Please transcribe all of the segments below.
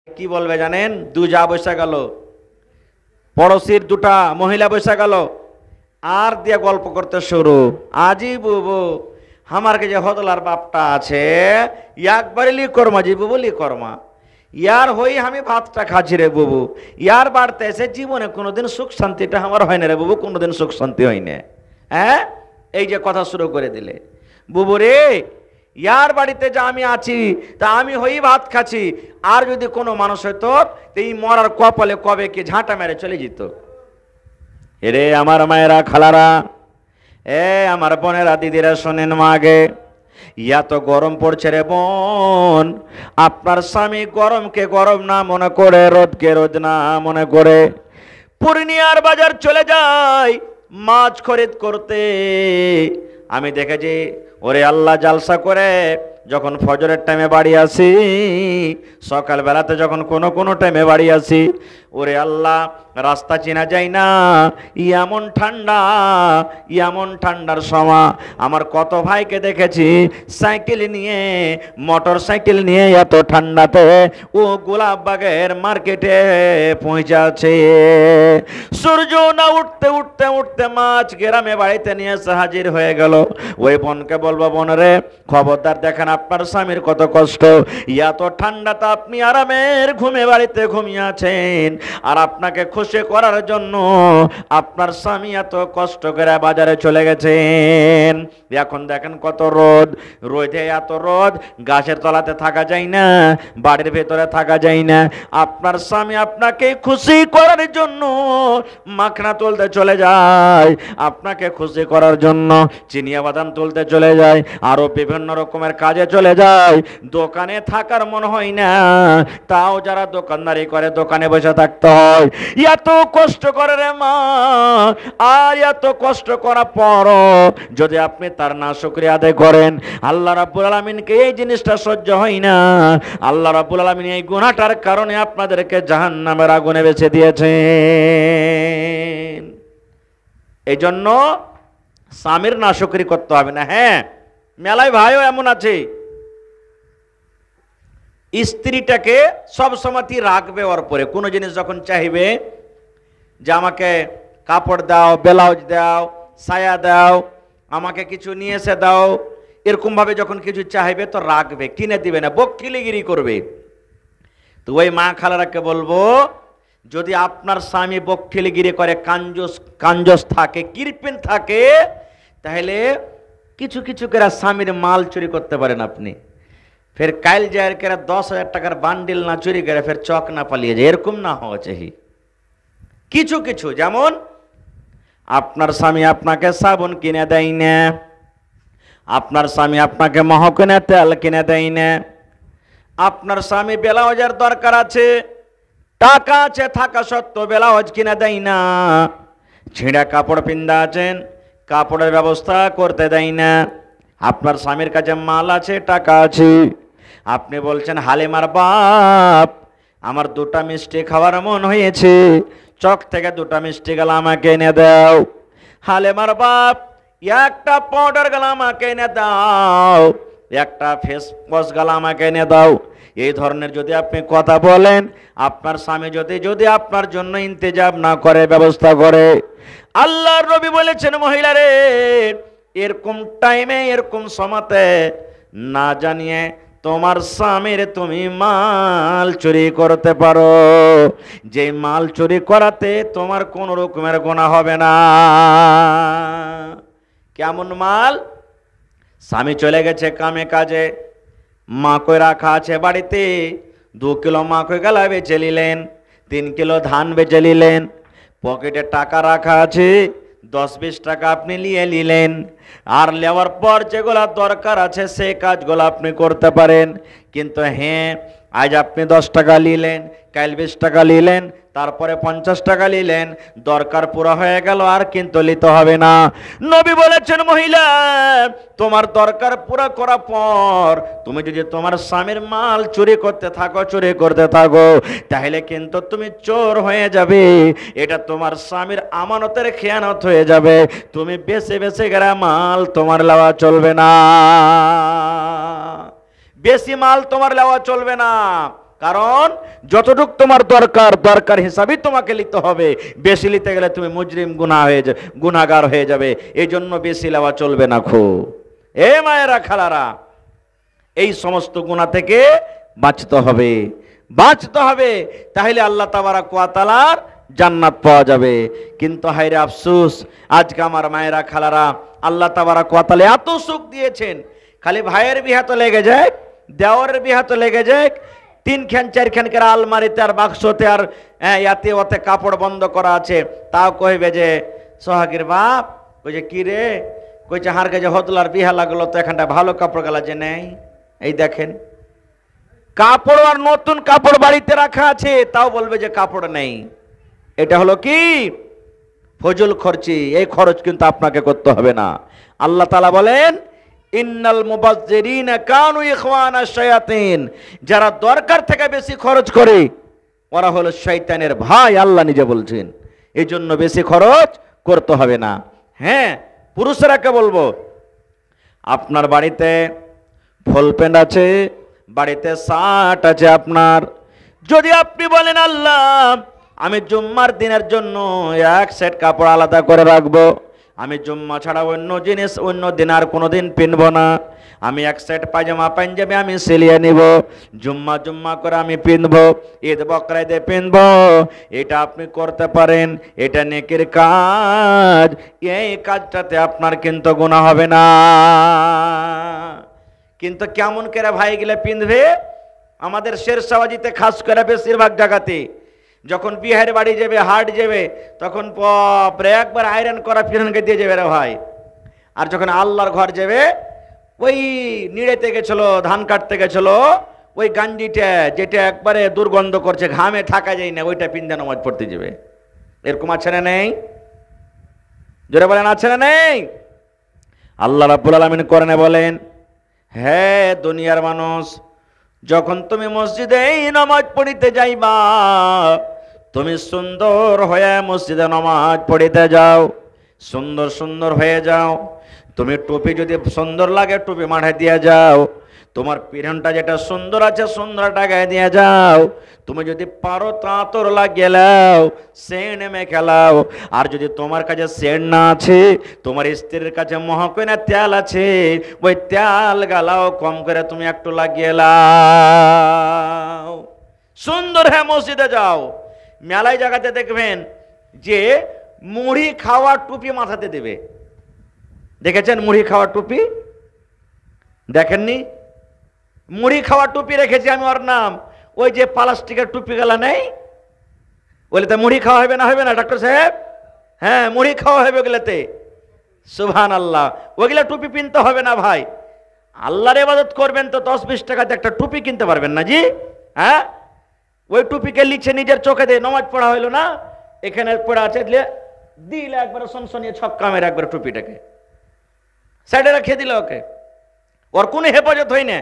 কি বলবে জানেন? দুজা বসে গেল, পড়োশির দুটা মহিলা বসে গেল, আর দিয়ে গল্প করতে শুরু। আজি বুবু আমার যে হদলার বাপটা আছে, একবারে লি কর্মা জি বুবু লি কর্মা, ইয়ার হই আমি ভাতটা খাচ্ছি রে বুবু, ইয়ার বাড়তে এসে জীবনে কোনোদিন সুখ শান্তিটা আমার হয় না রে বুবু, কোনোদিন সুখ শান্তি হয় না। হ্যাঁ, এই যে কথা শুরু করে দিলে। বুবু রে, ইয়ার বাড়িতে যা আমি আছি তা আমি হই ভাত খাচ্ছি, আর যদি কোনো মানুষ হইতো তো এই মরার কপালে কবে কি ঝাঁটা মেরে চলে যেত। এরে আমার মায়েরা খালারা, আমার বোনেরা দিদিরা শোনেন মাগে, ইয়া তো গরম পড়ছে রে বোন, আপনার স্বামী গরমকে গরম না মনে করে, রোদকে রোদ না মনে করে পূর্ণিয়ার বাজার চলে যায় মাছ খরিদ করতে। আমি দেখেছি ওরে আল্লাহ জালসা করে যখন ফজরের টাইমে বাড়ি আসি, সকালবেলাতে যখন কোনো কোনো টাইমে বাড়ি আসি, ওরে আল্লাহ রাস্তা চেনা যায় না, এমন ঠান্ডা, এমন ঠান্ডার সময় আমার কত ভাইকে দেখেছি সাইকেল নিয়ে, মোটর সাইকেল নিয়ে এত ঠান্ডাতে ও গোলাপবাগের মার্কেটে পৌঁছাচ্ছে। সূর্য না উঠতে উঠতে উঠতে মাছ গ্রামে বাড়িতে নিয়ে এসে হাজির হয়ে গেল। ওই বোনকে বলবো, বোন রে খবরদার দেখেন আপনার স্বামীর কত কষ্ট, এত ঠান্ডাতে আপনি আরামের ঘুমে বাড়িতে ঘুমিয়ে আছেন, আর আপনাকে খুশি করার জন্য আপনার স্বামী এত কষ্ট করে বাজারে চলে গেছেন। এখন দেখেন কত রোদ, রোদে এত রোদ, গাছের তলাতে থাকা যায় না, বাড়ির ভেতরে থাকা যায় না। আপনার স্বামী আপনাকে খুশি করার জন্য মাখনা তুলতে চলে যায়, আপনাকে খুশি করার জন্য চিনিয়া বাদাম তুলতে চলে যায়, আরো বিভিন্ন রকমের কাজে চলে যায়। দোকানে থাকার মনে হয় না, তাও যারা দোকানদারি করে দোকানে বসে থাকতে হয়। এত কষ্ট করে রে মা, আর এত কষ্ট করার পর যদি আপনি তার না শুকরিয়া আদায় করেন, আল্লাহ রাব্বুল আলামিনকে এই জিনিসটা সহ্য হয় না। আল্লাহ রাব্বুল আলামিন এই গুনাহটার কারণে আপনাদেরকে জাহান্নামের আগুনে বেছে দিয়েছেন। এই জন্য স্বামীর নাশুকরি করতে হবে না। হ্যাঁ, মেলায় ভাইও এমন আছে, স্ত্রীটাকে সব সময় রাখবে ওর পরে, কোনো জিনিস যখন চাইবে যে আমাকে কাপড় দাও, ব্লাউজ দাও, সায়া দাও, আমাকে কিছু নিয়ে এসে দাও, এরকম ভাবে যখন কিছু চাইবে তো রাখবে, কিনে দিবে না, বকিলিগিরি করবে। তো ওই মা খালারাকে বলবো, যদি আপনার স্বামী বকিলিগিরি করে, কাঞ্জস থাকে, কিরপিন থাকে, তাহলে কিছু কিছু করে স্বামীর মাল চুরি করতে পারেন আপনি। ফের কাল যায় করে 10,000 টাকার বান্ডিল না চুরি করে ফের চক না পালিয়ে যায়, এরকম না হওয়া চাই। কিছু কিছু, যেমন আপনার স্বামী আপনাকে সাবুন কিনে দেয় না, আপনার স্বামী আপনাকে মহকুনে তেল কিনে দেয় না, আপনার স্বামী ব্লাউজের দরকার আছে, টাকা আছে থাকা সত্ত্বেও ব্লাউজ কিনে দেয় না, ছিঁড়া কাপড় পিন্দা আছেন, কাপড়ের ব্যবস্থা করতে দেয় না, আপনার স্বামীর কাছে মাল আছে, টাকা আছে, আপনি বলছেন হালিমার বাপ আমার 2টা মিষ্টি খাওয়ার মন হয়েছে, চক থেকে 2টা মিষ্টি গেল আমাকে এনে দাও। হালিমার বাপ একটা পাউডার গেল আমাকে এনে দাও, একটা ফেস ওয়াশ গেল আমাকে এনে দাও। এই ধরনের যদি আপনি কথা বলেন, আপনার স্বামী যদি আপনার জন্য ইন্তজাম না করে, ব্যবস্থা করে, আল্লাহর নবী বলেছেন মহিলারে এরকম টাইমে এরকম সময়তে না জানিয়ে তোমার স্বামীর তুমি মাল চুরি করতে পারো, যে মাল চুরি করাতে তোমার কোন রকমের গুনাহ হবে না। কেমন মাল? স্বামী চলে গেছে কামে কাজে, মাকই রাখা আছে বাড়িতে, 2 কিলো মাকই গালা বেচে নিলেন, 3 কিলো ধান বেচে নিলেন, পকেটে টাকা রাখা আছে, 10-20 টাকা আপনি নিয়ে নিলেন, আর নেওয়ার পর যেগুলা দরকার আছে সেই কাজগুলো আপনি করতে পারেন। কিন্তু হ্যাঁ, আজ আপনি 10 টাকা নিলেন, কাল 20 টাকা নিলেন, তারপরে 50 টাকা নিলেন, দরকার পুরো হয়ে গেল, আর কিন্তু নিতে হবে না। নবী বলেছেন মহিলা তোমার দরকার পুরো করার পর তুমি যদি তোমার স্বামীর মাল চুরি করতে থাকো তাহলে কিন্তু তুমি চোর হয়ে যাবে, এটা তোমার স্বামীর আমানতের খেয়ানত হয়ে যাবে। তুমি বেছে বেছে গেরা মাল তোমার লওয়া চলবে না, বেশি মাল তোমার লওয়া চলবে না। কারণ যতটুক তোমার দরকার দরকার হিসাবেই তোমাকে নিতে হবে। বেশি নিতে গেলে তুমি মুজরিম গুনাহগার হয়ে যাবে। এই জন্য বেশি নেওয়া চলবে না। এ মায়েরা খালারা, এই সমস্ত গুনাহ থেকে বাঁচতে হবে, বাঁচতে হবে, তাহলে আল্লাহ তাবারক ওয়া তাআলার জান্নাত পাওয়া যাবে। কিন্তু হায়রে আফসোস, আজকে আমার মায়েরা খালারা, আল্লাহ তাবারক ওয়া তাআলা এত সুখ দিয়েছেন, খালি ভাইয়ের বিহা তো লেগে যায়, দেওয়ারের বিহা তো লেগে যায়, 3খান 4খান করে আলমারিতে আর বাক্সতে আর ইয়াতে ওতে কাপড় বন্ধ করা আছে, তাও কইবে যে সোহাগের বাপ, কইছে কি রে, কইছে হার কাছে হতলার বিহা লাগলো তো এখানটা ভালো কাপড় গালা যে নেই। এই দেখেন কাপড় আর নতুন কাপড় বাড়িতে রাখা আছে, তাও বলবে যে কাপড় নেই। এটা হলো কি ফজল খরচি। এই খরচ কিন্তু আপনাকে করতে হবে না। আল্লাহ তাআলা বলেন ইন্নাল মুবাজ্জিরিনা কানু ইখওয়ানা শায়াতিন, যারা দরকার থেকে বেশি খরচ করে ওরা হলো শয়তানের ভাই, আল্লাহ নিজে বলছেন। এই জন্য বেশি খরচ করতে হবে না। হ্যাঁ, পুরুষরাকে বলবো, আপনার বাড়িতে ফুল প্যান্ট আছে, বাড়িতে শার্ট আছে আপনার, যদি আপনি বলেন আল্লাহ আমি জুম্মার দিনের জন্য এক সেট কাপড় আলাদা করে রাখবো, আমি জুম্মা ছাড়া অন্য জিনিস অন্য দিন আর কোনো দিন পিনবো না, আমি এক সেট পায়জামা পাঞ্জাবি আমি সিলিয়ে নিব, জুম্মা জুম্মা করে আমি পিনবো, ঈদ বকরা ঈদে পিনবো, এটা আপনি করতে পারেন, এটা নেকির কাজ। এই কাজটাতে আপনার কিন্তু গুনাহ হবে না। কিন্তু কেমন করে ভাই গেলে পিনবে? আমাদের শেরশাহবাজিতে খাস করে বেশিরভাগ জায়গাতে যখন বিহার বাড়ি যাবে, হাট যাবে, তখন একবার আয়রন করা ফিরনকে দিয়ে যাবে রে ভাই। আর যখন আল্লাহর ঘর যাবে, ওই নিড়েতে গেছিল, ধান কাটতে গেছিল, ওই গাঞ্জিটা যেটা একবারে দুর্গন্ধ করছে, ঘামে থাকা যায় না, ওইটা পিন্দা নামাজ পড়তে যাবে। এরকম আছে না নেই? জোরে বলেন আছে না নেই? আল্লাহ রাব্বুল আলামিন কোরআনে বলেন, হ্যাঁ দুনিয়ার মানুষ, যখন তুমি মসজিদে নামাজ পড়িতে যাইবা, তুমি সুন্দর হয়ে মসজিদে নামাজ পড়িতে যাও, সুন্দর সুন্দর হয়ে যাও। তুমি টুপি যদি সুন্দর লাগে টুপি মাথায় দিয়ে যাও, তোমার পিরনটা যেটা সুন্দর আছে সুন্দরটা গায়ে দিয়ে যাও, তুমি যদি পারো তাঁতর লাগিয়ে লাও, সেন্ট মেখে লাও। আর যদি তোমার কাছে সেন্ট না আছে, তোমার স্ত্রীর কাছে মহকইনা তেল আছে, ওই তেল গালাও কম করে তুমি একটু লাগিয়ে লাও, সুন্দর হ্যাঁ মসজিদে যাও। মেলায় জায়গাতে দেখবেন যে মুড়ি খাওয়া টুপি মাথাতে দেবে, দেখেছেন মুড়ি খাওয়া টুপি? দেখেননি? মুড়ি খাওয়া টুপি রেখেছি আমি, ওর নাম ওই যে প্লাস্টিকের টুপি গেলা নেই, বলে তো মুড়ি খাওয়া হবে না? হবে না ডাক্তার সাহেব? হ্যাঁ মুড়ি খাওয়া হবে ওগুলাতে। সুবহানাল্লাহ, ওগুলা টুপি কিনতে হবে না ভাই। আল্লাহর ইবাদত করবেন তো 10-20 টাকাতে একটা টুপি কিনতে পারবেন না জি? হ্যাঁ, ওই টুপিকে লিখছে নিজের চোখে দিয়ে, নমাজ পড়া হইলো না, এখানে পড়া আছে দিলে একবারে সনসনিয়ে ছক্কা মেরে একবার টুপিটাকে সাইডে রেখে দিল, ওকে ওর কোনো হেফাজত হয় না।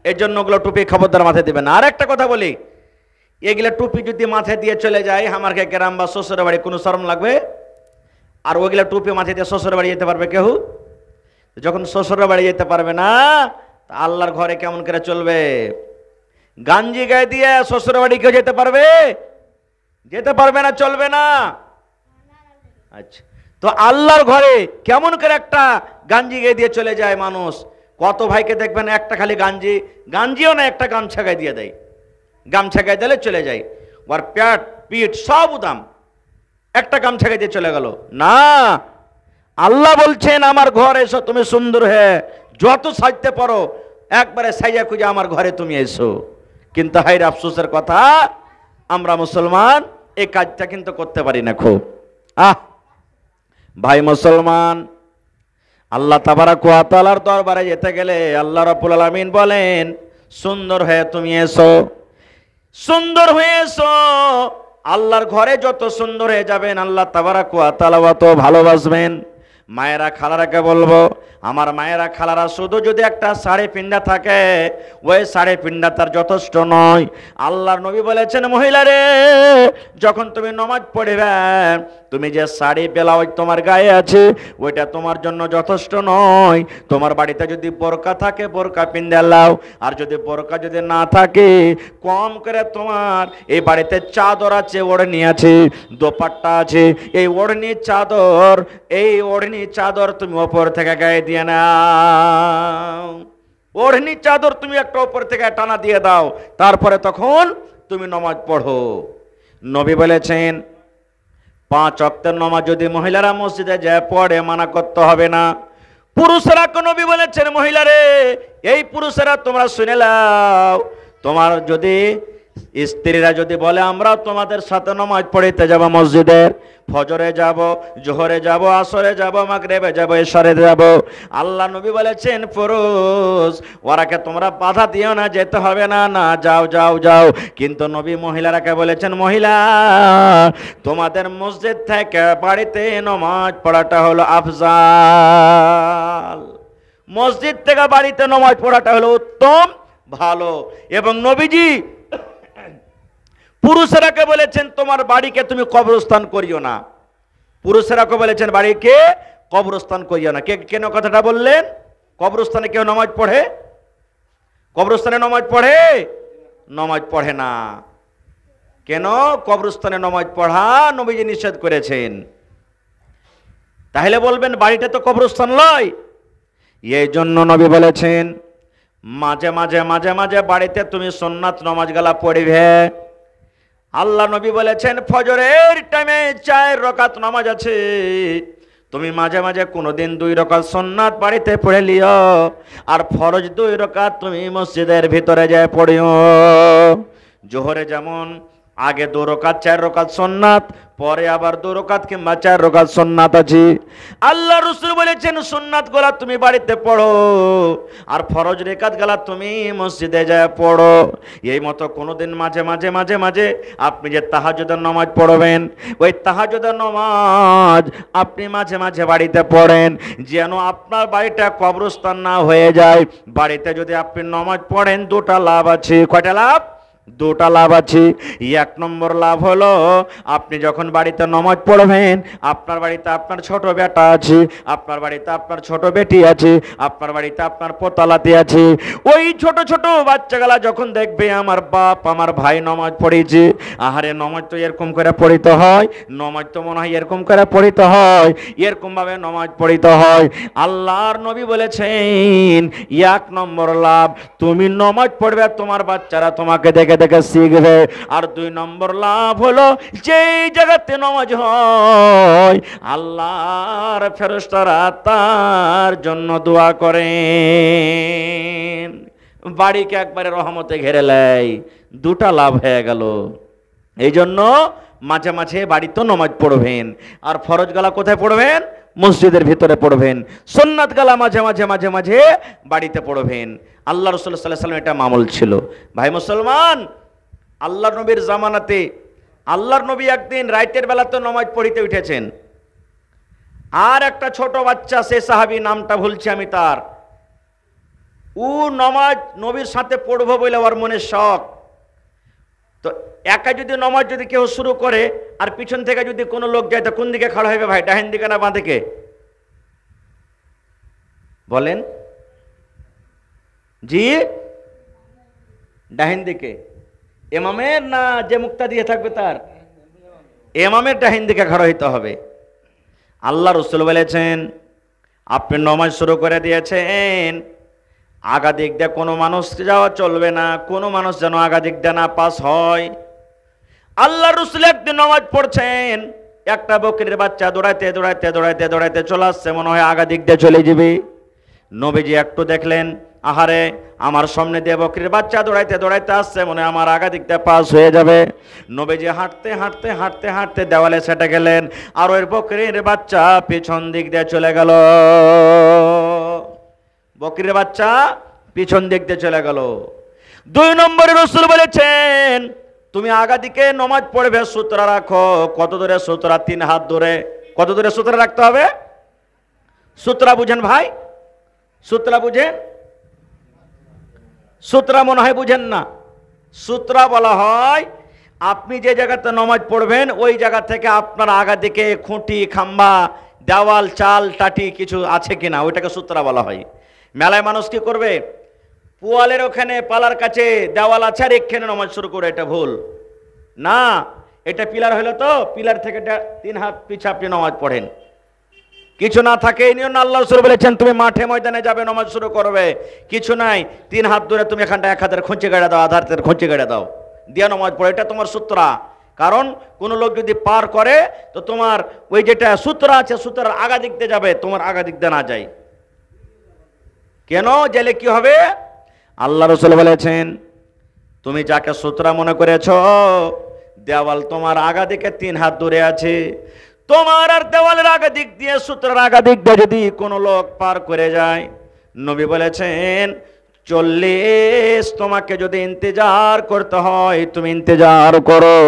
এর জন্য ওগুলো টুপি খবরদার মাথায় দেবে না। আর একটা কথা বলি, এগুলা টুপি যদি মাথায় দিয়ে চলে যায় আমাকে গ্রাম বা শ্বশুর বাড়ি, কোনো শরম লাগবে? আর ওগুলা টুপি মাথায় দিয়ে শ্বশুর বাড়ি যেতে পারবে কেউ? যখন শ্বশুর বাড়ি যেতে পারবে না, তা আল্লাহর ঘরে কেমন করে চলবে? গাঞ্জি গায়ে দিয়ে শ্বশুর বাড়ি কেউ যেতে পারবে? যেতে পারবে না, চলবে না। আচ্ছা, তো আল্লাহর ঘরে কেমন করে একটা গাঞ্জি গায়ে দিয়ে চলে যায় মানুষ? কত ভাইকে দেখবেন একটা খালি গাঞ্জিও না, একটা গামছা গায়ে দিয়ে দেয়, গামছা গায়ে দিলে চলে যায়, ওর প্যাট পিঠ সব উদাম, একটা গামছা গায়ে দিয়ে চলে গেল না। আল্লাহ বলছেন আমার ঘর এসো, তুমি সুন্দর হয়ে যত সাজতে পারো একবারে সাইজা খুঁজে আমার ঘরে তুমি এসো। কিন্তু হায়রে আফসোসের কথা, আমরা মুসলমান এই কাজটা কিন্তু করতে পারি না খুব। ভাই মুসলমান, আল্লাহ তাবারাক ওয়া তাআলার দরবারে যেতে গেলে আল্লাহ রাব্বুল আলামিন বলেন সুন্দর হয়ে তুমি এসো, সুন্দর হয়ে এসো। আল্লাহর ঘরে যত সুন্দর হয়ে যাবেন আল্লাহ তাবারাক ওয়া তাআলা তত ভালোবাসবেন। মায়েরা খালারাকে বলবো, আমার মায়েরা খালারা, শুধু যদি একটা শাড়ি পিন্ডা থাকে, ওই শাড়ি পিন্ডা তার যথেষ্ট নয়। আল্লাহর নবী বলেছেন, মহিলারে, যখন তুমি নামাজ পড়বে, তুমি যে শাড়ি ব্লাউজ তোমার গায়ে আছে, ওইটা তোমার জন্য যথেষ্ট নয়। তোমার বাড়িতে যদি বোরকা থাকে, বোরকা পিন্ডা লাও। আর যদি বোরকা যদি না থাকে, কম করে তোমার এই বাড়িতে চাদর আছে, ওড়নি আছে, দোপাট্টা আছে, এই ওড়নি চাদর, এই ওড়নি চাদর তুমি ওপর থেকে গায়ে দিয়ে নাও। ওড়নি চাদর তুমি একটা ওপর থেকে টানা দিয়ে দাও, তারপরে তখন তুমি নামাজ পড়ো। নবী বলেছেন, 5 ওয়াক্তের নামাজ যদি মহিলারা মসজিদে যায় পড়ে, মানা করতে হবে না। পুরুষেরা নবী বলেছেন, মহিলারে, এই পুরুষেরা তোমরা শুনে নাও, তোমার যদি স্ত্রীরা যদি বলে আমরা তোমাদের সাথে নামাজ পড়িতে যাব, মসজিদের ফজরে যাব, জোহরে যাব, আসরে যাব, মাগরিবে যাব, ইশারে যাব, আল্লাহ নবী বলেছেন, পুরুষ ওরাকে তোমরা বাধা দিও না, যেতে হবে না, না যাও যাও যাও। কিন্তু নবী মহিলারাকে বলেছেন, মহিলা, তোমাদের মসজিদ থেকে বাড়িতে নামাজ পড়াটা হলো আফজাল। মসজিদ থেকে বাড়িতে নামাজ পড়াটা হলো উত্তম, ভালো। এবং নবীজি পুরুষেরাকে বলেছেন, তোমার বাড়িকে তুমি কবরস্থান করিও না। পুরুষেরাকে বলেছেন, বাড়িকে কবরস্থান করিও না। কেন কথাটা বললেন? কবরস্থানে কেউ নামাজ পড়ে? কবরস্থানে নামাজ পড়ে? নামাজ পড়ে না। কেন? কবরস্থানে নামাজ পড়া নবীজি নিষেধ করেছেন। তাহলে বলবেন বাড়িটা তো কবরস্থান নয়। এই জন্য নবী বলেছেন, মাঝে মাঝে মাঝে মাঝে বাড়িতে তুমি সুন্নাত নামাজ গালা পড়িবে। আল্লাহ নবী বলেছেন, ফজরের টাইমে 4 রাকাত নামাজ আছে, তুমি মাঝে মাঝে কোনোদিন 2 রাকাত সুন্নাত বাড়িতে পড়ে লিও, আর ফরজ 2 রাকাত তুমি মসজিদের ভিতরে যায় পড়িও। জোহরে যেমন আগে 2 রাকাত 4 রাকাত সুন্নাত, পরে আবার 2 রাকাত কিংবা 4 রাকাত সুন্নাত আছে। আল্লাহ রাসূল বলেছেন, সুন্নাত গুলা তুমি বাড়িতে পড়ো, আর ফরজ রাকাত গুলা তুমি মসজিদে যায় পড়ো। এই মতো কোনোদিন মাঝে মাঝে মাঝে মাঝে আপনি যে তাহাজ্জুদের নামাজ পড়বেন, ওই তাহাজ্জুদের নামাজ আপনি মাঝে মাঝে বাড়িতে পড়েন, যেন আপনার বাড়িটা কবরস্থান না হয়ে যায়। বাড়িতে যদি আপনি নামাজ পড়েন, 2টা লাভ আছে। কয়টা লাভ? 2টা লাভ আছে। 1 নম্বর লাভ হলো, আপনি যখন বাড়িতে নামাজ পড়বেন, আপনার বাড়িতে আপনার ছোট বেটা আছে, আপনার বাড়িতে আপনার ছোট বেটি আছে, আপনার বাড়িতে আপনার পোতালাতি আছে, ওই ছোট ছোট বাচ্চাগুলা যখন দেখবে আমার বাপ আমার ভাই নামাজ পড়েছে, আহারে নামাজ তো এরকম করে পড়িতে হয়, নামাজ তো মনে হয় এরকম করে পড়িতে হয়, এরকম ভাবে নামাজ পড়িতে হয়। আল্লাহর নবী বলেছেন, 1 নম্বর লাভ, তুমি নামাজ পড়বে, তোমার বাচ্চারা তোমাকে দেখে দেখে শিখবে। আর 2 নম্বর লাভ হলো, যেই জায়গাতে নামাজ হয় আল্লাহর ফেরেশতারা তার জন্য দোয়া করেন, বাড়িকে একবারে রহমতে ঘিরে নেয়। 2টা লাভ হয়ে গেল। এই জন্য মাঝে মাঝে বাড়িতে নামাজ পড়বেন, আর ফরজ গালা কোথায় পড়বেন? মসজিদের ভিতরে পড়বেন। সুন্নাত গালা মাঝে মাঝে মাঝে মাঝে বাড়িতে পড়বেন। আল্লাহ রাসূল সাল্লাল্লাহু আলাইহি ওয়াসাল্লাম এটা মামুল ছিল। ভাই মুসলমান, আল্লাহর নবীর জামানাতে আল্লাহর নবী একদিন রাতের বেলাতে নামাজ পড়িতে উঠেছেন, আর একটা ছোট বাচ্চা, সে সাহাবী, নামটা ভুলছি আমি তার, ও নামাজ নবীর সাথে পড়বো বলে ওর মনে শখ। তো একা যদি নামাজ যদি কেউ শুরু করে, আর পিছন থেকে যদি কোনো লোক যায়, তো কোন দিকে খাড়া হবে ভাই? ডাহিন দিকে না বাঁ দিকে? বলেন জি? ডাহিন দিকে। ইমামের না যে মুক্তা দিয়ে থাকবে তার? ইমামের ডাহিন দিকে খাড়া হইতে হবে। আল্লাহ রাসূল বলেছেন, আপনি নামাজ শুরু করে দিয়েছেন, আগা দিক দিয়ে কোনো মানুষ যাওয়া চলবে না, কোনো মানুষ যেন আগা দিক দিয়ে না পাস হয়। আল্লাহ রাসূল একদিন নামাজ পড়ছেন, একটা বকরির বাচ্চা দৌড়াইতে দৌড়াইতে দৌড়াইতে দৌড়াইতে চলে আসছে, মনে হয় আগা দিক দিয়ে চলে যাবে। নবীজি একটু দেখলেন, আহারে আমার সামনে দিয়ে বকরির বাচ্চা দৌড়াইতে দৌড়াইতে আসছে, মনে হয় আমার আগা দিক দিয়ে পাস হয়ে যাবে। নবীজি হাঁটতে হাঁটতে হাঁটতে হাঁটতে দেওয়ালে সেটে গেলেন, আর ওই বকরির বাচ্চা পিছন দিক দিয়ে চলে গেল। বকরির বাচ্চা পিছন দিক দিয়ে চলে গেল। 2 নম্বরে রাসূল বলেছেন, তুমি আগা দিকে নামাজ পড়বে, সূত্র রাখো। কত দূরে সূত্র? 3 হাত দূরে। কত দূরে সূত্র রাখতে হবে? সূত্রা বুঝেন ভাই? সূত্রা বুঝেন? সূত্রা মনে হয় বুঝেন না। সূত্রা বলা হয় আপনি যে জায়গাতে নামাজ পড়বেন ওই জায়গা থেকে আপনার আগা দিকে খুঁটি, খাম্বা, দেওয়াল, চাল, টাটি কিছু আছে কিনা, ওইটাকে সূত্রা বলা হয়। মেলায় মানুষ কি করবে, পোয়ালের ওখানে পালার কাছে দেওয়াল আছে আর এখানে নামাজ শুরু করে, এটা ভুল না। এটা পিলার হলো তো পিলার থেকে 3 হাত পিছে আপনি নামাজ পড়েন, কিছু না থাকে এই নিয়ম আল্লাহ রাসূল বলেছেন তুমি মাঠে ময়দানে যাবে নামাজ শুরু করবে, কিছু নাই 3 হাত দূরে তুমি এখানটা 1 হাতের খুঁচে গাড়া দাও, আধা হাতের খুঁচে গাড়া দাও, দিয়ে নামাজ পড়ো, এটা তোমার সূত্রা। কারণ কোন লোক যদি পার করে তো তোমার ওই যেটা সূত্র আছে সূত্রের আগা দিক দিয়ে যাবে, তোমার আগা দিক দিয়ে না যায়। কেন গেলে কি হবে? আল্লাহ রাসূল বলেছেন তুমি যাকে সূত্রা মনে করেছ, দেওয়াল তোমার আগা দিকে 3 হাত দূরে আছে, তোমার আর দেওয়ালের আগা দিক দিয়ে সূত্রের আগা দিক দিয়ে যদি কোনো লোক পার করে যায়, নবী বলেছেন 40 তোমাকে যদি ইন্তজার করতে হয় তুমি ইন্তজার করো।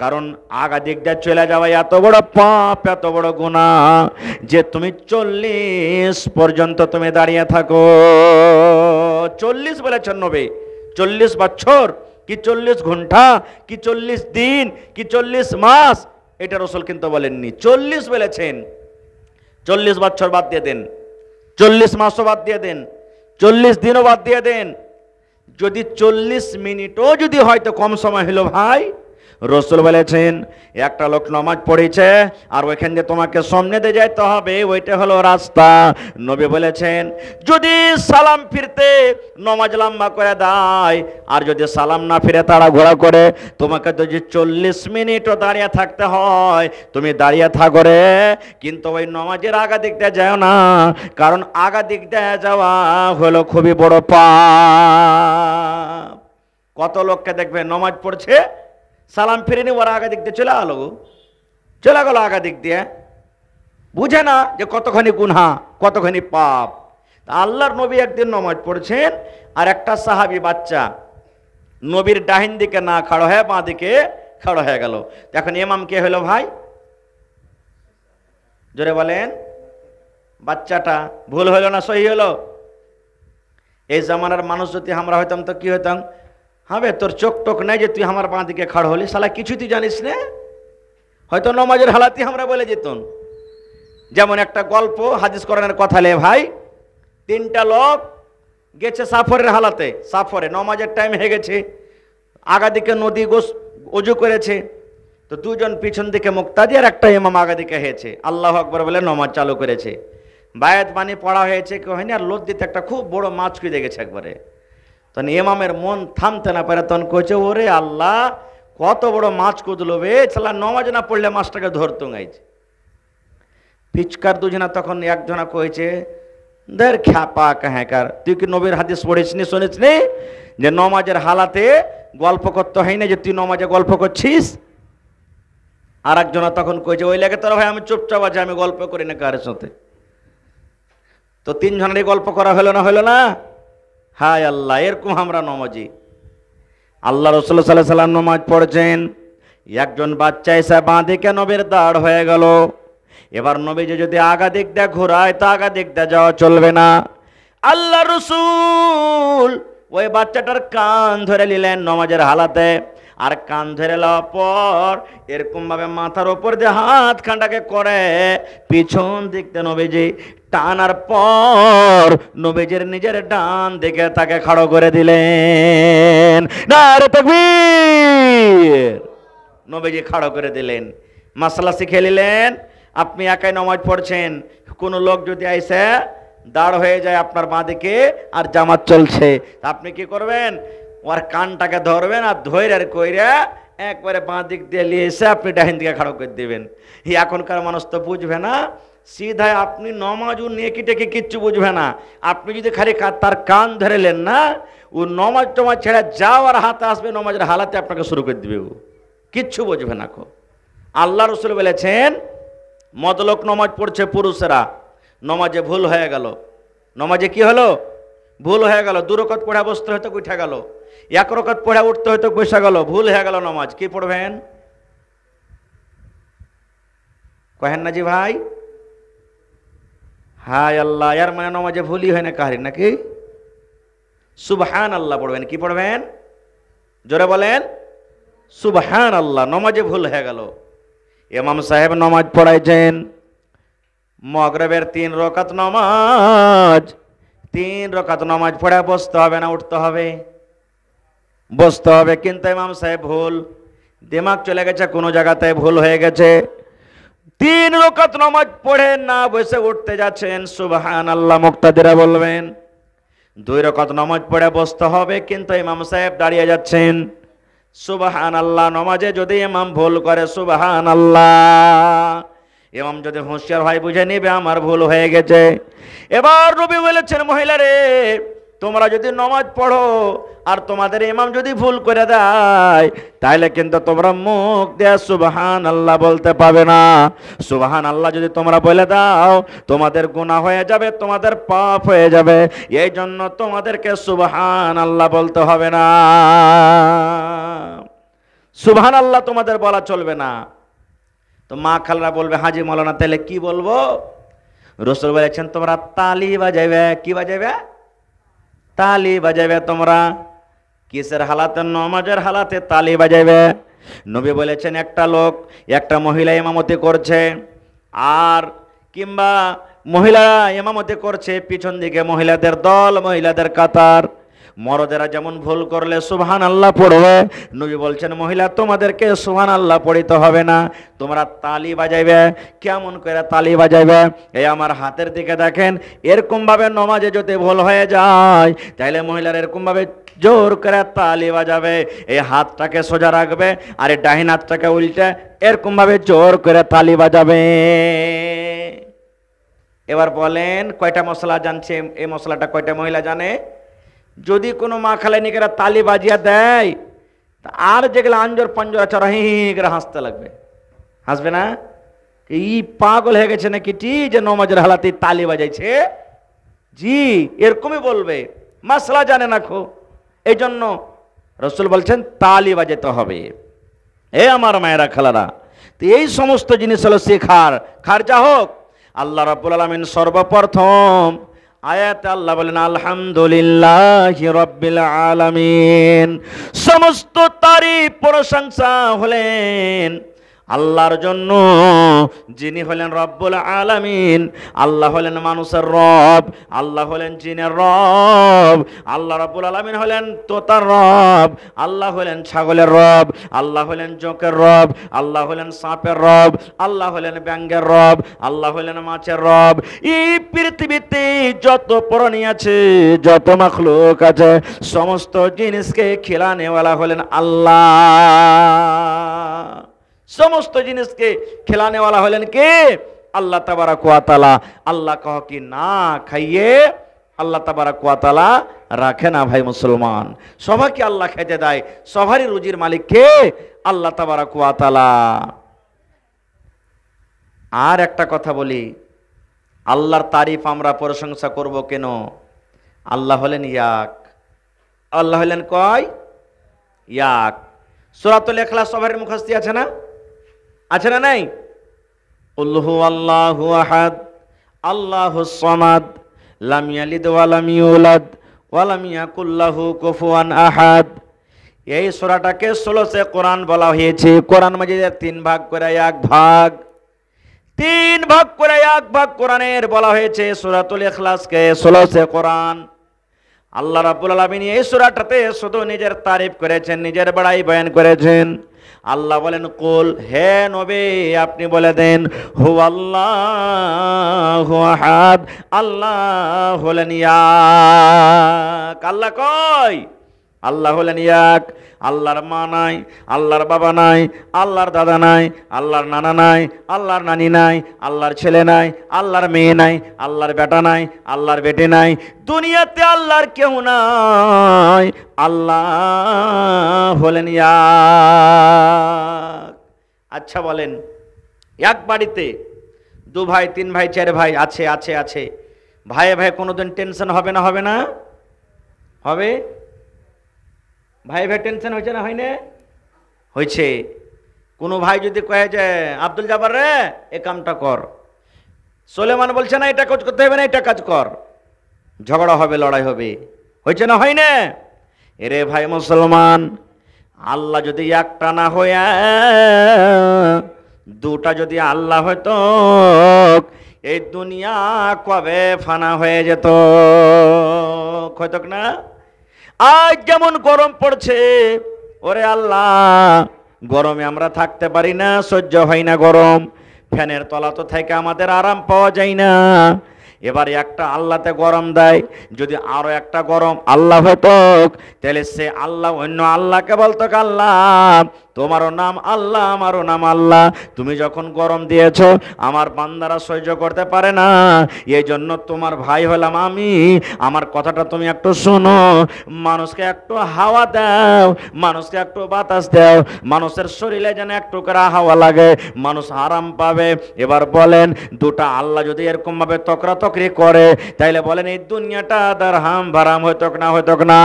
কারণ আগা দিক দিয়ে চলে যাওয়া এত বড় পাপ, এত বড় গুনাহ যে তুমি 40 পর্যন্ত তুমি দাঁড়িয়ে থাকো। 40 বলেছেন নবী, 40 বছর কি 40 ঘন্টা কি 40 দিন কি 40 মাস, এটা রাসূল কিন্তু বলেননি, 40 বলেছেন। 40 বছর বাদ দিয়ে দেন, 40 মাসও বাদ দিয়ে দেন, 40 দিনও বাদ দিয়ে দেন, যদি 40 মিনিটও যদি হয়তো কম সময় হলো ভাই, রাসূল বলেছেন একটা লোক নামাজ পড়েছে আর ওইখান দিয়ে তোমাকে সামনে দিয়ে যেতে হবে, ওইটা হলো রাস্তা। নবী বলেছেন যদি সালাম ফিরতে নামাজ লম্বা করে দেয় আর যদি সালাম না ফিরে তাড়াহুড়া করে, তোমাকে যদি 40 মিনিটও দাঁড়িয়ে থাকতে হয় তুমি দাঁড়িয়ে থাকো রে, কিন্তু ওই নামাজের আগা দিক দিয়ে যাও না, কারণ আগা দিক দিয়ে যাওয়া হলো খুবই বড় পাপ। কত লোককে দেখবে নামাজ পড়ছে সালাম ফিরেনি, ওরা আগা দিক দিয়ে চলে গেল আগা দিক দিয়ে, বুঝে না যে কতখানি গুনাহ কতখানি পাপ। আল্লাহর নবী একদিন নামাজ পড়ছেন আর একটা সাহাবী বাচ্চা নবীর ডাহিন দিকে না খাড়ো হয়ে বাঁ দিকে খাড়ো হয়ে গেল। এখন ইমাম কে হলো ভাই? জোরে বলেন। বাচ্চাটা ভুল হলো না সহি হলো? এই জামানার মানুষ যদি আমরা হইতাম তো কি হইতাম, হবে তোর চোখ টোক নাই যে তুই আমার বাঁ দিকে খাড়ো হলি, শালা কিছু তুই জানিস না, হয়তো নমাজের হালাতি আমরা বলে যেতাম। যেমন একটা গল্প হাদিস কোরআনের কথা লে ভাই, 3টা লোক গেছে সাফরের হালাতে, সাফরে নমাজের টাইম হয়ে গেছে, আগা দিকে নদী ওযু করেছে, তো 2 জন পিছন দিকে মুক্তাদি আর একটা ইমাম আগা দিকে হয়েছে, আল্লাহু আকবার বলে নমাজ চালু করেছে, বায়াত বাণী পড়া হয়েছে কেউ হয়নি, আর লদ্দিতে একটা খুব বড় মাছ কুইদে গেছে একবারে। তখন ইমামের মন থামতে না পারে, তখন কইছে ওরে আল্লাহ কত বড় মাছ কুদলো বে, শালা নমাজ না পড়লে মাছটাকে ধরতো গাইছে। পিচকার দুজনা তখন একজনা কইছে দের খ্যাপা কাহেকার, তুই কি নবীর হাদিস পড়িস নি শুনিস নি যে নমাজের হালাতে গল্প করতে হয় না, যে তুই নমাজে গল্প করছিস? আর একজনা তখন কইছে ওই লেগে তোর ভাই আমি চুপচাপ আছি, আমি গল্প করি না কারের সাথে। তো 3 জনেরই গল্প করা হলো না? হায় আল্লাহ, এরকম আমরা নমাজি। আল্লাহ রাসূল সাল্লাল্লাহু আলাইহি ওয়াসাল্লাম নামাজ পড়ছেন, একজন বাচ্চা এসে বাঁ দিকে নবীর দাঁড় হয়ে গেল। এবার নবীজি যদি আগা দিক দিয়ে ঘোরায় তো আগা দিক দিয়ে যাওয়া চলবে না। আল্লাহ রাসূল ওই বাচ্চাটার কান ধরে নিলেন নামাজের হালাতে, আর কান ধরে লওয়ার পর এরকম ভাবে মাথার উপর দিয়ে হাত খান্ডাকে করে পিছন দিক দিয়ে নবীজি টানার পর নবীজির নিজের ডান দিকে তাকে খাড়ো করে দিলেন। নারে তাকবীর! নবীজি খাড়ো করে দিলেন। মাসলা শিখে নিলেন, আপনি একাই নামাজ পড়ছেন, কোন লোক যদি আইসে দাঁড় হয়ে যায় আপনার বাঁ দিকে আর জামাত চলছে, আপনি কি করবেন? ওর কানটাকে ধরবেন আর ধৈর্য আর কইরা একবারে বাঁ দিক দিয়ে নিয়ে এসে আপনি ডাহিন দিকে খাড়ো করে দেবেন। এখনকার মানুষ তো বুঝবে না, সিধায় আপনি নমাজ ও নেকি টেকি কিচ্ছু বুঝবে না। আপনি যদি খালি তার কান ধরেলেন না, ও নমাজ টমাজ ছেড়ে যাওয়ার হাতে আসবে, নমাজের হালাতে আপনাকে শুরু করে দিবে, ও কিচ্ছু বুঝবে না। আল্লাহ রাসূল বলেছেন মদলোক নমাজ পড়ছে পুরুষেরা, নমাজে ভুল হয়ে গেল, নমাজে কি হলো? ভুল হয়ে গেল। 2 রাকাত পড়ে বসতে হয়তো উঠে গেল, 1 রাকাত পড়ে উঠতে হয়তো বসে গেল, ভুল হয়ে গেল নমাজ, কি পড়বেন? কহেন না জি ভাই? হায় আল্লাহ, এর মানে নামাজে ভুলই হয় না কাহারি নাকি? সুবহান আল্লাহ পড়বেন। কি পড়বেন? জোরে বলেন সুবহান আল্লাহ। নমাজে ভুল হয়ে গেল। ইমাম সাহেব নমাজ পড়াইছেন, মাগরিবের 3 রাকাত নামাজ, 3 রাকাত নামাজ পড়ে বসতে হবে না উঠতে হবে? বসতে হবে। কিন্তু ইমাম সাহেব ভুল, দিমাগ চলে গেছে কোনো জায়গাতে, ভুল হয়ে গেছে। 3 রাকাত নামাজ পড়ে না বসে উঠতে যাচ্ছেন, সুবহান আল্লাহ মুক্তাদিরা বলবেন। 2 রাকাত নামাজ পড়ে বসতে হবে, কিন্তু ইমাম সাহেব দাঁড়িয়ে যাচ্ছেন, সুবহান আল্লাহ। নামাজে যদি ইমাম ভুল করে, সুবহান আল্লাহ, ইমাম যদি হুঁশিয়ার হয় বুঝে নিবে আমার ভুল হয়ে গেছে। এবার নবী বলেছেন, মহিলারে তোমরা যদি নামাজ পড়ো আর তোমাদের ইমাম যদি ভুল করে দেয়, তাহলে কিন্তু তোমরা মুখ দিয়ে সুবহান আল্লাহ বলতে পাবে না। সুবহান আল্লাহ যদি তোমরা বলে দাও, তোমাদের গুনাহ হয়ে যাবে, তোমাদের পাপ হয়ে যাবে। এই জন্য তোমাদেরকে সুবহান আল্লাহ বলতে হবে না। সুবহান আল্লাহ তোমাদের বলা চলবে না। তো মা খালরা বলবে, হাজি মৌলানা তাহলে কি বলবো? রাসূল বলেছেন, তোমরা তালি বাজাইবে। কি বাজাইবে? তালি বাজাইবে। তোমরা কিসের হালাতে? নামাজের হালাতে তালি বাজাইবে। নবী বলেছেন, একটা লোক, একটা মহিলা ইমামতি করছে, আর কিংবা মহিলা ইমামতি করছে, পিছন দিকে মহিলাদের দল, মহিলাদের কাতার। মরদেরা যেমন ভুল করলে সুবহান আল্লাহ পড়বে, নবী বলছেন মহিলা তোমাদেরকে সুবহান আল্লাহ পড়িতে হবে না, তোমরা তালি বাজাইবে। কেমন করে তালি বাজাইবে? এই আমার হাতের দিকে দেখেন, এরকম ভাবে নমাজে যদি ভুল হয়ে যায়, তাহলে মহিলার এরকম ভাবে জোর করে তালি বাজাবে। এই হাতটাকে সোজা রাখবে, আর এই ডাহিন হাতটাকে উল্টে এরকম ভাবে জোর করে তালি বাজাবে। এবার বলেন, কয়টা মশলা জানছে? এই মশলাটা কয়টা মহিলা জানে? যদি কোনো মা খালে নিকেরা তালি বাজিয়া দেয়, আর যেগুলো আঞ্জর পাঞ্জর আছে হি করে হাসতে লাগবে। হাসবে না? এই পাগল হয়ে গেছে নাকি টি, যে নমাজের হালাতে তালি বাজাইছে? জি, এরকমই বলবে, মাসলা জানে না খো। এই জন্য রাসূল বলছেন তালি বাজাতে হবে। এ আমার মায়েরা খালারা, তো এই সমস্ত জিনিস হলো শেখার। খারজা হোক, আল্লাহ রাব্বুল আলামিন সর্বপ্রথম আয়াতে আল্লাহ বলেন আলহামদুলিল্লাহি রাব্বিল আলামিন। সমস্ত তারিফ প্রশংসা হলেন আল্লাহর জন্য, যিনি হলেন রব্বুল আলামিন। আল্লাহ হলেন মানুষের রব, আল্লাহ হলেন জিনের রব, আল্লাহ রব্বুল আলামিন হলেন তোতার রব, আল্লাহ হলেন ছাগলের রব, আল্লাহ হলেন জোকের রব, আল্লাহ হলেন সাপের রব, আল্লাহ হলেন ব্যাঙের রব, আল্লাহ হলেন মাছের রব। এই পৃথিবীতে যত প্রাণী আছে, যত মাখলুক আছে, সমস্ত জিনিসকে খিলানেওয়ালা হলেন আল্লাহ। সমস্ত জিনিসকে খেলানেওয়ালা হলেন কে? আল্লাহ তাবারাক ওয়া তাআলা। আল্লাহ কহ কি না খাইয়ে আল্লাহ তাবারাক ওয়া তাআলা রাখে না ভাই মুসলমান। সবাইকে আল্লাহ খেতে দেয়, সবারই রুজির মালিক কে? আল্লাহ তাবারাক ওয়া তাআলা। আর একটা কথা বলি, আল্লাহর তারিফ আমরা প্রশংসা করব কেন? আল্লাহ হলেন ইয়াক। আল্লাহ হলেন কয়? ইয়াক। সূরাতুল ইখলাস সবার মুখস্থি আছে না? আছে না নাই? কুল হুয়াল্লাহু আহাদ আল্লাহুস সামাদ লাম ইয়ালিদ ওয়া লাম ইউলাদ ওয়া লাম ইয়াকুল লাহু কুফুয়ান আহাদ। এই সূরাটাকে 16 কোরআন বলা হয়েছে। কোরআন মাজিদের 3 ভাগ করে 1 ভাগ, 3 ভাগ করে 1 ভাগ কোরআনের বলা হয়েছে সূরাতুল ইখলাসকে 16 কোরআন। আল্লাহ রাব্বুল আলামিন এই সূরাটাতে শুধু নিজের তারিফ করেছেন, নিজের বড়াই বয়ান করেছেন। আল্লাহ বলেন, কুল, হে নবী আপনি বলে দেন, হুয়াল্লাহু আহাদ, আল্লাহ হলেন ইয়াক। আল্লাহ কয়? আল্লাহ হলেন ইয়াক। আল্লাহর মা নাই, আল্লাহর বাবা নাই, আল্লাহর দাদা নাই, আল্লাহর নানা নাই, আল্লাহর নানি নাই, আল্লাহর ছেলে নাই, আল্লাহর মেয়ে নাই, আল্লাহর বেটা নাই, আল্লাহর বেটে নাই, দুনিয়াতে আল্লাহর কেউ নাই। আল্লাহ হলেন ইয়াক। আচ্ছা বলেন, এক বাড়িতে 2 ভাই, 3 ভাই, 4 ভাই আছে আছে আছে, ভাইয়ে ভাই কোনোদিন টেনশন হবে না? হবে না? হবে। ভাই ভাই টেনশন হয়েছে না? হয় না? হয়েছে। কোনো ভাই যদি কয়ে যে আব্দুল জব্বার রে এ কামটা কর, সুলেমান বলছে না এটা কাজ করতে হবে না, এটা কাজ কর, ঝগড়া হবে, লড়াই হবে। হয়েছে না হয় না? এরে ভাই মুসলমান, আল্লাহ যদি একটা না হইয়া দুটা যদি আল্লাহ হয়তো এই দুনিয়া কবে ফানা হয়ে যেত, হয়তো না? আজ যেমন গরম পড়ছে, ওরে আল্লাহ, গরমে আমরা থাকতে পারি না, সহ্য হয় না গরম, ফ্যানের তলা তো থেকে আমাদের আরাম পাওয়া যায় না। এবারে একটা আল্লাহতে গরম দেয়, যদি আরো একটা গরম আল্লাহ হতো, তাহলে সে আল্লাহ অন্য আল্লাহকে বলতো, আল্লাহ তোমারও নাম আল্লাহ, আমারও নাম আল্লাহ, তুমি যখন গরম দিয়েছ আমার বান্দারা সহ্য করতে পারে না, এই জন্য তোমার ভাই হলাম আমি, আমার কথাটা তুমি একটু শোনো, মানুষকে একটু হাওয়া দাও, মানুষকে একটু বাতাস দাও, মানুষের শরীরে যেন একটু করে হাওয়া লাগে, মানুষ আরাম পাবে। এবার বলেন, দুটা আল্লাহ যদি এরকম ভাবে তকরাতকরি করে, তাইলে বলেন এই দুনিয়াটা দারহাম ভারাম হইতো না, হইতো না?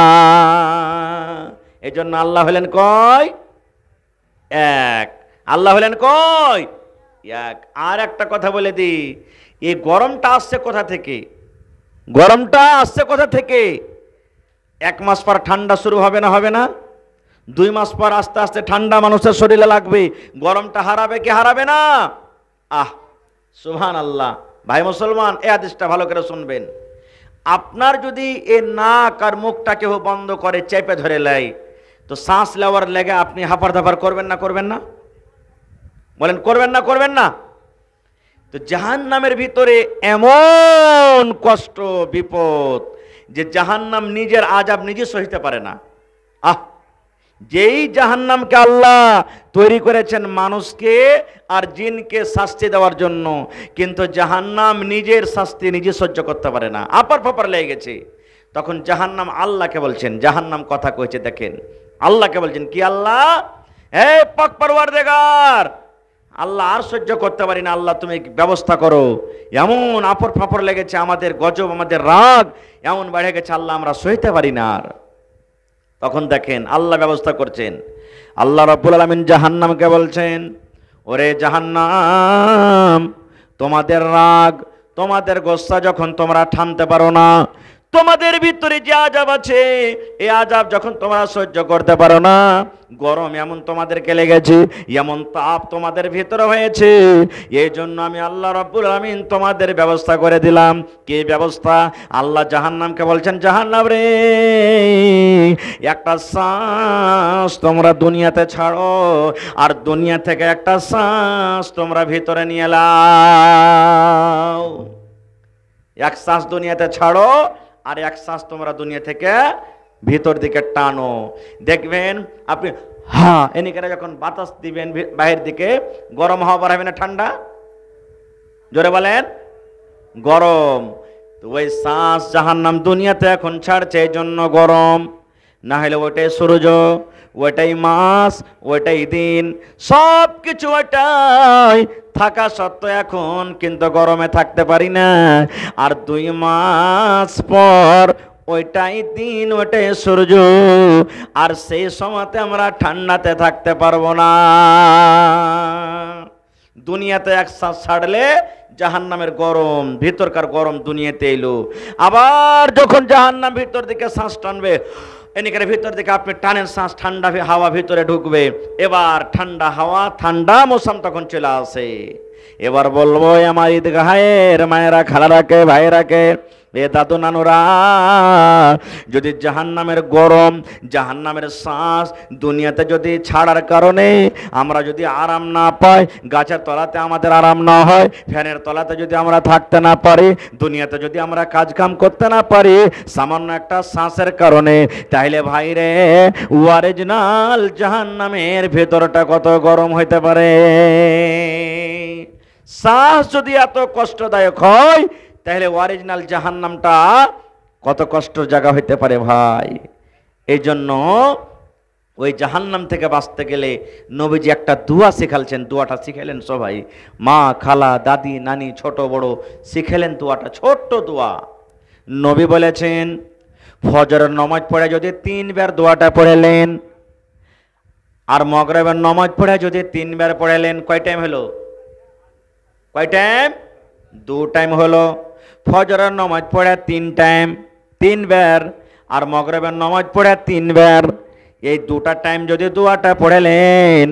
এই জন্য আল্লাহ হলেন কয়? এক। আল্লাহ হলেন কয়? এক। আর একটা কথা বলে দিই, এই গরমটা আসছে কোথা থেকে? গরমটা আসছে কোথা থেকে? 1 মাস পর ঠান্ডা শুরু হবে না, হবে না? 2 মাস পর আস্তে আস্তে ঠান্ডা মানুষের শরীরে লাগবে, গরমটা হারাবে কি হারাবে না? আহ, সুবহানাল্লাহ। ভাই মুসলমান, এই হাদিসটা ভালো করে শুনবেন। আপনার যদি এ নাক আর মুখটা কেউ বন্ধ করে চেপে ধরে লাই, তো শ্বাস নেওয়ার লেগে আপনি হাঁপার ধাপার করবেন না, করবেন না? বলেন করবেন না, করবেন না? তো জাহান্নামের ভিতরে এমন কষ্ট বিপদ যে জাহান্নাম নিজের আযাব নিজে সহিতে পারে না। আহ, যেই জাহান্নামকে আল্লাহ তৈরি করেছেন মানুষকে আর জিনকে শাস্তি দেওয়ার জন্য, কিন্তু জাহান্নাম নিজের শাস্তি নিজে সহ্য করতে পারে না, আপার ফাপার লেগে গেছে। তখন জাহান্নাম আল্লাহকে বলছেন, জাহান্নাম কথা কইছে, দেখেন আল্লাহকে বলছেন কি, আল্লাহ হে পাক পরওয়ারদিগার, আল্লাহ আর সহ্য করতে পারি না, আল্লাহ তুমি ব্যবস্থা করো, এমন আপর ফাপর লেগেছে, আমাদের গজব, আমাদের রাগ এমন বেড়ে গেছে, আল্লাহ আমরা সইতে পারি না আর। তখন দেখেন আল্লাহ ব্যবস্থা করছেন। আল্লাহ রাব্বুল আলামিন জাহান্নামকে বলছেন, ওরে জাহান্নাম, তোমাদের রাগ, তোমাদের গোসা যখন তোমরা থামতে পারো না, তোমাদের ভিতরে যে আযাব আছে, এই আযাব যখন তোমরা সহ্য করতে পারো না, গরম এমন তোমাদেরকে লেগেছে, এমন তাপ তোমাদের ভিতরে হয়েছে, এই জন্য আমি আল্লাহ রাব্বুল আলামিন তোমাদের ব্যবস্থা করে দিলাম। কি ব্যবস্থা? আল্লাহ জাহান্নামকে বলছেন, জাহান্নাম রে, একটা শ্বাস তোমরা দুনিয়াতে ছাড়ো, আর দুনিয়া থেকে একটা শ্বাস তোমরা ভিতরে নিয়ে নাও। এক শ্বাস দুনিয়াতে ছাড়ো, আর এক শ্বাস তোমরা দুনিয়া থেকে ভিতর দিকে টানো। দেখবেন আপনি হ্যাঁ এনিকে যখন বাতাস দিবেন বাহির দিকে, গরম হাওয়া বাড়াবে না ঠান্ডা? জোরে বলেন, গরম। তো ওই শ্বাস জাহান্নাম দুনিয়াতে এখন ছাড়ছে, এই জন্য গরম। না হলে ওইটাই সূর্য, ওইটাই মাস, ওইটাই দিন, সব কিছু ওইটাই থাকা সত্ত্বেও এখন কিন্তু গরমে থাকতে পারি না। আর 2 মাস পর ওইটাই দিন, ওইটাই সূর্য, আর সেই সময়তে আমরা ঠান্ডাতে থাকতে পারবো না। দুনিয়াতে এক শ্বাস ছাড়লে জাহান্নামের গরম, ভিতরকার গরম দুনিয়াতে এলো। আবার যখন জাহান্নাম ভিতর দিকে শ্বাস টানবে, এনিকার ভিতর দিকে আপনি টানেন শ্বাস, ঠান্ডা হাওয়া ভিতরে ঢুকবে, এবার ঠান্ডা হাওয়া, ঠান্ডা মৌসুম তখন চলে আসে। এবার বলবো আমার ঈদগাহের মায়েরা, খালারাকে, ভাইরাকে, এ দাদু নানুরা, যদি জাহান্নামের গরম, জাহান্নামের শ্বাস দুনিয়াতে যদি ছাড়ার কারণে আমরা যদি আরাম না পাই, গাছের তলাতে আমাদের আরাম না হয়, ফ্যানের তলাতে যদি আমরা থাকতে না পারি, দুনিয়াতে যদি আমরা কাজ কাম করতে না পারি সামান্য একটা শ্বাসের কারণে, তাইলে ভাইরে অরিজিনাল জাহান্নামের ভেতরটা কত গরম হইতে পারে। শ্বাস যদি এত কষ্টদায়ক হয়, তাহলে অরিজিনাল জাহান্নামটা কত কষ্টের জায়গা হইতে পারে ভাই। এই জন্য ওই জাহান্নাম থেকে বাঁচতে গেলে নবীজি একটা দোয়া শিখালছেন, দোয়াটা শিখালেন সবাই, মা, খালা, দাদি, নানি, ছোট বড় শিখালেন দোয়াটা, ছোট্ট দোয়া। নবী বলেছেন, ফজরের নামাজ পড়ে যদি 3 বার দোয়াটা পড়লেন, আর মাগরিবের নামাজ পড়ে যদি 3 বার পড়লেন, কয় টাইম হলো? কয় টাইম? দু টাইম হলো, ফজরের নামাজ পড়ে 3 টাইম 3 বার, আর মাগরিবের নামাজ পড়ে 3 বার। এই দুটা টাইম যদি দোয়াটা পড়েলেন,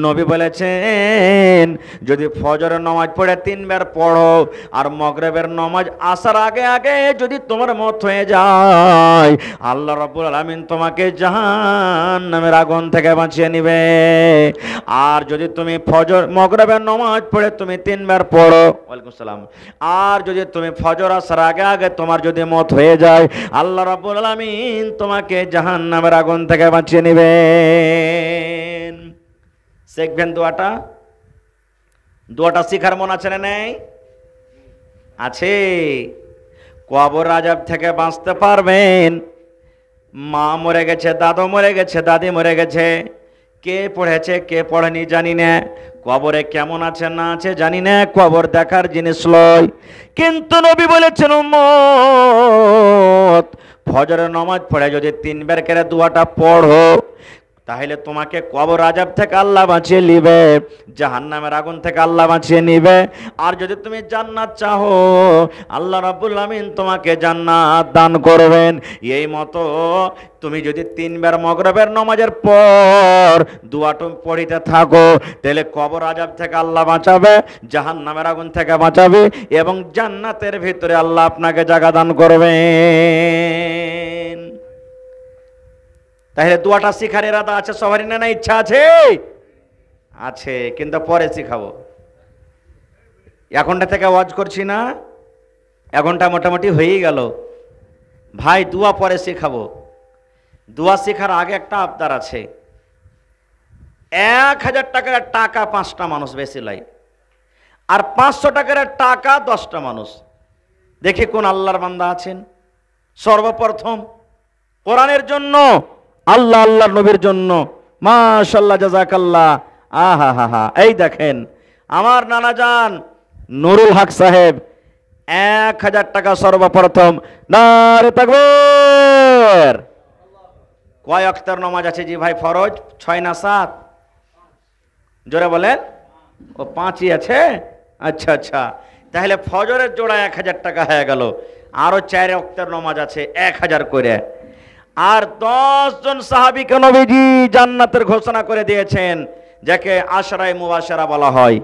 নবী বলেছেন যদি ফজরের নামাজ পড়ে 3 বার পড়ো আর মাগরিবের নামাজ আসার আগে আগে যদি তোমার মত হয়ে যায়, আল্লাহ রাব্বুল আলামিন তোমাকে জাহান্নামের আগুন থেকে বাঁচিয়ে নেবে। আর যদি তুমি মাগরিবের নামাজ পড়ে তুমি 3 বার পড়ো, ওয়ালাইকুম সালাম, আর যদি তুমি ফজর আসার আগে আগে তোমার যদি মত হয়ে যায়, আল্লাহ রাব্বুল আলামিন তোমাকে জাহান্নামের আগুন থেকে বাঁচিয়ে নেবেন। শিখবেন দোয়াটা? দোয়াটা শিখার মন আছে না নেই? আছে। কবর আযাব থেকে বাঁচতে পারবেন। মা মরে গেছে, দাদু মরে গেছে, দাদি মরে গেছে, কে পড়েছে কে পড়েনি জানি না, কবরে কেমন আছে না আছে জানি না, কবর দেখার জিনিস লয়। কিন্তু নবী বলেছেন উম্মত, ফজরের নামাজ পড়ে যদি 3 বার করে দোয়াটা পড়ো, তাহলে তোমাকে কবর আযাব থেকে আল্লাহ বাঁচিয়ে নিবে, জাহান্নামের আগুন থেকে আল্লাহ বাঁচিয়ে নিবে। আর যদি তুমি জান্নাত চাহো, আল্লাহ রাব্বুল আমিন তোমাকে জান্নাত দান করবেন। এই মতো তুমি যদি 3 বার মাগরিবের নামাজের পর দোয়াটা পড়িতে থাকো, তাহলে কবর আযাব থেকে আল্লাহ বাঁচাবে, জাহান্নামের আগুন থেকে বাঁচাবে, এবং জান্নাতের ভিতরে আল্লাহ আপনাকে জায়গা দান করবেন। তাহলে দোয়াটা শিখার ইরাদা আছে সবারই, না ইচ্ছা আছে? আছে, কিন্তু পরে শিখাবো। এখনটা থেকে ওয়াজ করছি না, এখনটা মোটামুটি হয়েই গেল। ভাই দোয়া পরে শিখাবো। দোয়া শেখার আগে একটা আবদার আছে। 1000 টাকার টাকা 5টা মানুষ বেশি লাই, আর 500 টাকার টাকা 10টা মানুষ। দেখি কোন আল্লাহর বান্দা আছেন। সর্বপ্রথম কোরআনের জন্য, আল্লাহ আল্লাহর নবীর জন্য, মাশাআল্লাহ, জাযাকাল্লাহ। আহা হা হা, এই দেখেন আমার নানা জান নুরুল হক সাহেব 1000 টাকা সর্বপ্রথম। নারে তাকবীর। কয় ওয়াক্তের নামাজ আছে জি ভাই? ফরজ 6 না 7? জোরে বলেন। ও 5ই আছে। আচ্ছা আচ্ছা, তাহলে ফজরের জোড়া 1000 টাকা হয়ে গেল। আরো 4 ওয়াক্তের নামাজ আছে 1000 করে। আর 10 জন সাহাবীকে নবীজি জান্নাতের ঘোষণা করে দিয়েছেন, যাকে আশরায়ে মুবাশশারা বলা হয়।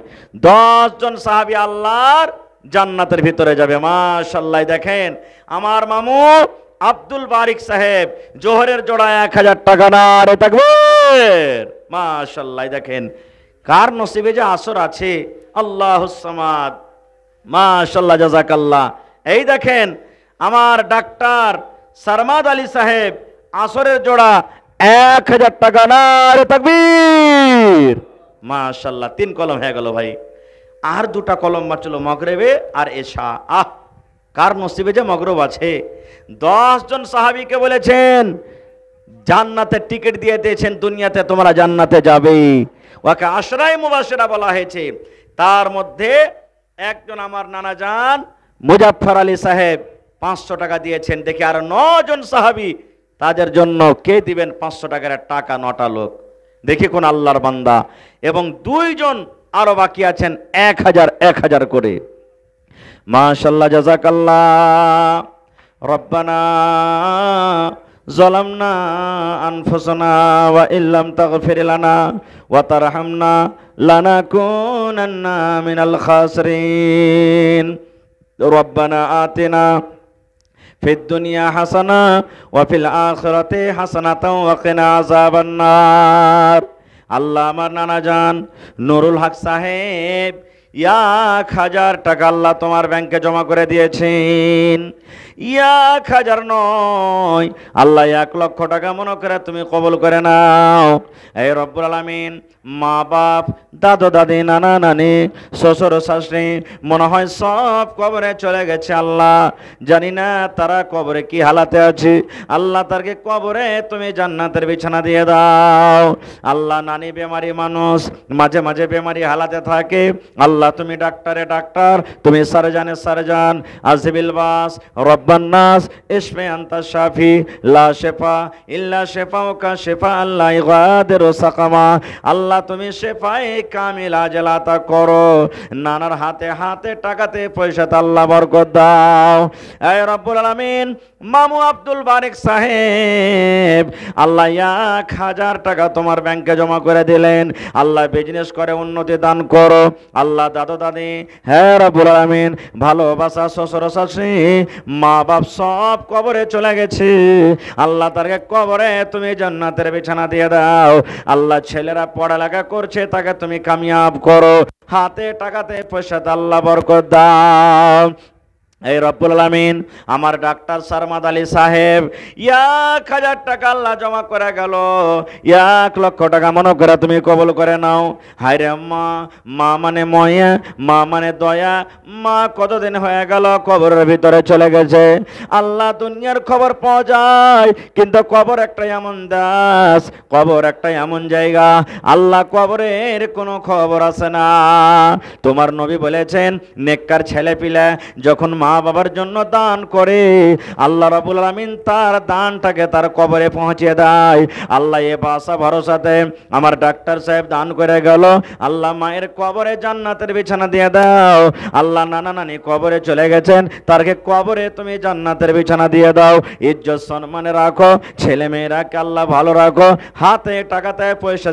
10 জন সাহাবী আল্লাহর জান্নাতের ভিতরে যাবে। মাশাআল্লাহ, দেখেন আমার মামু আব্দুল বারিক সাহেব জোহরের জোড়া 1000 টাকা। নারে তাকবীর। মাশাআল্লাহ, দেখেন কার নসিবে যে আসর আছে। আল্লাহুস সামাদ। মাশাআল্লাহ, জাযাকাল্লাহ। এই দেখেন আমার ডাক্তার সারমাদ আলী সাহেব আসরের জোড়া 1000 টাকা। নারে তাকবীর। মাশাআল্লাহ, 3 কলম হয়ে গেল ভাই। আর 2টা কলম বাঁচলো, মাগরিবে আর এশা। আহ, কার নসিবে যে মাগরিব আছে। 10 জন সাহাবীকে বলেছেন জান্নাতের টিকিট দিয়ে দিয়েছেন, দুনিয়াতে তোমরা জান্নাতে যাবে। ওকে আশরায়ে মুবাশশিরা বলা হয়েছে। তার মধ্যে একজন আমার নানা জান মুজাফফর আলী সাহেব 500 টাকা দিয়েছেন। দেখি আর 9 জন সাহাবী, তাদের জন্য কে দিবেন 500 টাকার টাকা? 9টা লোক। দেখি কোন আল্লাহর বান্দা। এবং 2 জন আরো বাকি আছেন 1000 করে। মাশাআল্লাহ, জাযাকাল্লাহ। রব্বানা যালামনা আনফুসানা ওয়া ইল্লাম তাগফির লানা ওয়া তারহামনা লানাকুনান্না মিনাল খাসিরিন। রব্বানা আতিনা ফিদ দুনিয়া হাসানা ওয়া ফিল আখিরাতি হাসানাতাও ওয়া কিনা আযাবান নার। আল্লাহ আমার নানা জান নুরুল হক সাহেব 1000 টাকা আল্লাহ তোমার ব্যাংকে জমা করে দিয়েছেন। 1000 নয়, আল্লাহ 1 লক্ষ টাকা মনে করে তুমি কবুল করে নাও। এই রব্বুল আলামিন মা বাপ, দাদু দাদি, নানা নানি, শ্বশুর শাশুড়ি মনে হয় সব কবরে চলে গেছে। আল্লাহ জানি না তারা কবরে কি হালাতে আছে। আল্লাহ তারকে কবরে তুমি জান্নাতের বিছানা দিয়ে দাও। আল্লাহ নানি বেমারি মানুষ, মাঝে মাঝে বেমারি হালাতে থাকে। আল্লাহ তুমি ডাক্তারে ডাক্তার, তুমি সারজানে সারজান, আজিবিল বাস। রব রাব্বান নাস ইশফি আনতা শাফি লা শিফা ইল্লা শিফাউকা শিফাআন লা ইগাদিরু সাকামা। আল্লাহ তুমি শিফায়ে কামিল আজল আতা করো, নানার হাতে হাতে টাকাতে পয়সাতে আল্লাহ বরকত দাও। এই রব্বুল আলামিন মামু আব্দুল বারেক সাহেব আল্লাহ 1000 টাকা তোমার ব্যাংকে জমা করে দিলেন, আল্লাহ বিজনেস করে উন্নতি দান করো। আল্লাহ দাদু দাদি, হ্যাঁ রব্বুল আলামিন ভালোবাসা শ্বশুর শাশুড়ি মা বাপ সব কবরে চলে গেছে, আল্লাহ তাকে কবরে তুমি জান্নাতের বিছানা দিয়ে দাও। আল্লাহ ছেলেরা পড়ালেখা করছে তাকে তুমি কামিয়াব করো, হাতে টাকাতে পয়সাতে আল্লাহ বরকত দাও। এই রব্বুল আলামিন আমার ডাক্তার সারমাদ আলী সাহেব 1000 টাকা আল্লাহ জমা করে গেল, 1 লক্ষ টাকা মনে করে তুমি কবুল করে নাও। হায়রে মা, মা মানে ময়া, মা মানে দয়া, মা কতদিন হয়ে গেল কবরের ভিতরে চলে গেছে। আল্লাহ দুনিয়ার খবর পাওয়া যায়, কিন্তু কবর একটা এমন দাস, কবর একটা এমন জায়গা, আল্লাহ কবরের কোনো খবর আছে না। তোমার নবী বলেছেন নেককার ছেলে পিলে যখন মা বাবার জন্য দান করে, আল্লাহ রাব্বুল আলামিন তার দানটাকে তার কবরে পৌঁছে দেয়। আল্লাহ এ বাসা ভরসাতে আমার ডাক্তার সাহেব দান করে গেল, আল্লাহ মায়ের কবরে জান্নাতের বিছানা দিয়ে দাও। আল্লাহ নানা নানি কবরে চলে গেছেন, তারকে কবরে তুমি জান্নাতের বিছানা দিয়ে দাও। ইজ্জত সম্মানে রাখো, ছেলে মেয়েরাকে আল্লাহ ভালো রাখো, হাতে টাকাতে পয়সা